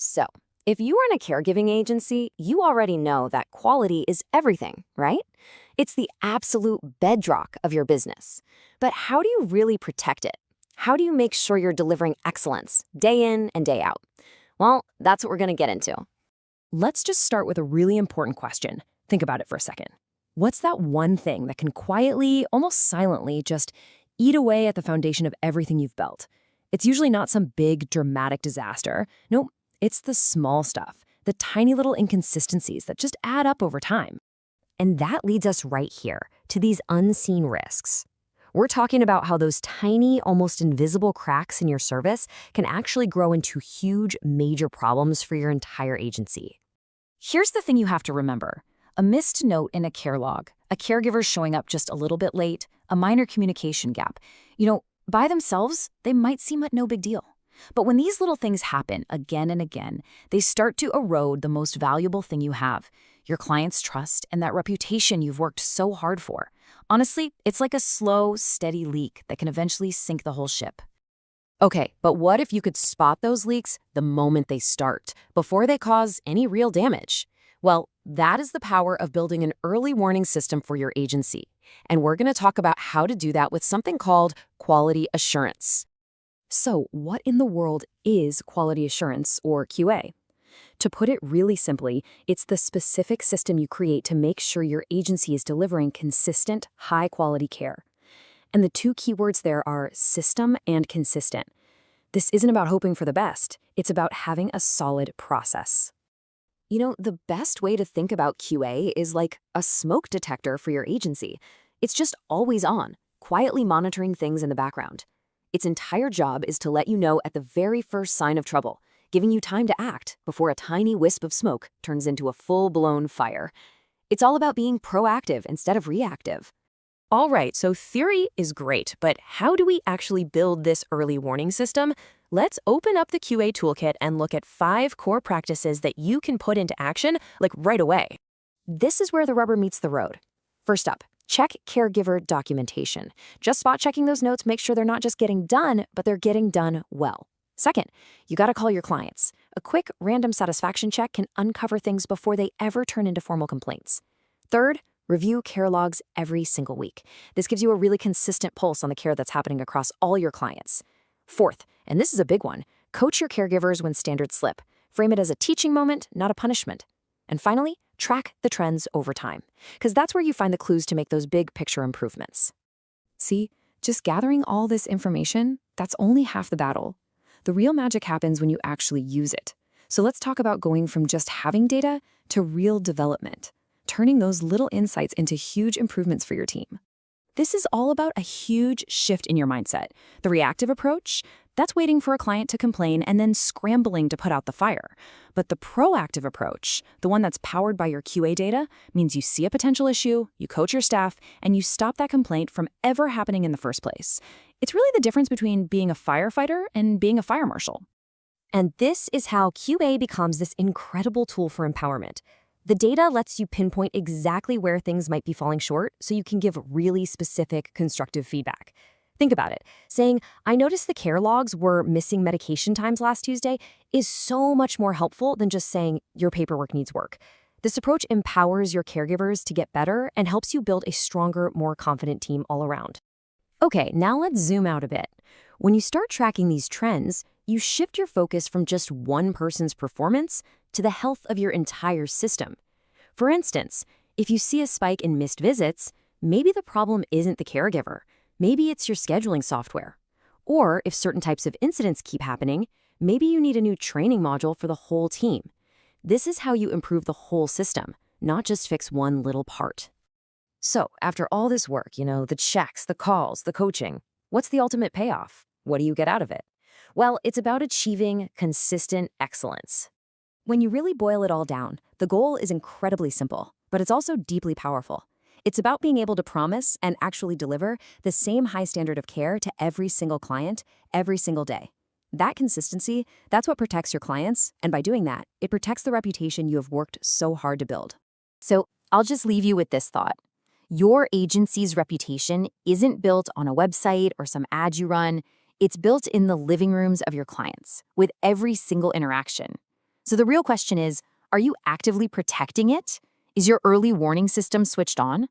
So, if you are in a caregiving agency, you already know that quality is everything, right? It's the absolute bedrock of your business. But how do you really protect it? How do you make sure you're delivering excellence day in and day out? Well, that's what we're going to get into. Let's just start with a really important question. Think about it for a second. What's that one thing that can quietly, almost silently, just eat away at the foundation of everything you've built? It's usually not some big, dramatic disaster. No, it's the small stuff, the tiny little inconsistencies that just add up over time. And that leads us right here to these unseen risks. We're talking about how those tiny, almost invisible cracks in your service can actually grow into huge, major problems for your entire agency. Here's the thing you have to remember. A missed note in a care log, a caregiver showing up just a little bit late, a minor communication gap. By themselves, they might seem like no big deal. But when these little things happen again and again, they start to erode the most valuable thing you have, your client's trust and that reputation you've worked so hard for. Honestly, it's like a slow, steady leak that can eventually sink the whole ship. Okay, but what if you could spot those leaks the moment they start, before they cause any real damage? Well, that is the power of building an early warning system for your agency. And we're going to talk about how to do that with something called quality assurance. So, what in the world is quality assurance, or QA? To put it really simply, it's the specific system you create to make sure your agency is delivering consistent, high-quality care. And the two keywords there are system and consistent. This isn't about hoping for the best. It's about having a solid process. The best way to think about QA is like a smoke detector for your agency. It's just always on, quietly monitoring things in the background. Its entire job is to let you know at the very first sign of trouble, giving you time to act before a tiny wisp of smoke turns into a full-blown fire. It's all about being proactive instead of reactive. All right, so theory is great, but how do we actually build this early warning system? Let's open up the QA toolkit and look at 5 core practices that you can put into action, right away. This is where the rubber meets the road. First up, check caregiver documentation. Just spot checking those notes, make sure they're not just getting done, but they're getting done well. Second, you got to call your clients. A quick random satisfaction check can uncover things before they ever turn into formal complaints. Third, review care logs every single week. This gives you a really consistent pulse on the care that's happening across all your clients. Fourth, and this is a big one, coach your caregivers when standards slip. Frame it as a teaching moment, not a punishment. And finally, track the trends over time, because that's where you find the clues to make those big picture improvements. See, just gathering all this information, that's only half the battle. The real magic happens when you actually use it. So let's talk about going from just having data to real development, turning those little insights into huge improvements for your team. This is all about a huge shift in your mindset. The reactive approach, that's waiting for a client to complain and then scrambling to put out the fire. But the proactive approach, the one that's powered by your QA data, means you see a potential issue, you coach your staff, and you stop that complaint from ever happening in the first place. It's really the difference between being a firefighter and being a fire marshal. And this is how QA becomes this incredible tool for empowerment. The data lets you pinpoint exactly where things might be falling short, so you can give really specific, constructive feedback. Think about it. Saying, I noticed the care logs were missing medication times last Tuesday is so much more helpful than just saying your paperwork needs work. This approach empowers your caregivers to get better and helps you build a stronger, more confident team all around. Okay, now let's zoom out a bit. When you start tracking these trends, you shift your focus from just one person's performance to the health of your entire system. For instance, if you see a spike in missed visits, maybe the problem isn't the caregiver. Maybe it's your scheduling software. Or if certain types of incidents keep happening, maybe you need a new training module for the whole team. This is how you improve the whole system, not just fix one little part. So, after all this work, the checks, the calls, the coaching, what's the ultimate payoff? What do you get out of it? Well, it's about achieving consistent excellence. When you really boil it all down, the goal is incredibly simple, but it's also deeply powerful. It's about being able to promise and actually deliver the same high standard of care to every single client, every single day. That consistency, that's what protects your clients, and by doing that, it protects the reputation you have worked so hard to build. So, I'll just leave you with this thought. Your agency's reputation isn't built on a website or some ad you run. It's built in the living rooms of your clients, with every single interaction. So the real question is, are you actively protecting it? Is your early warning system switched on?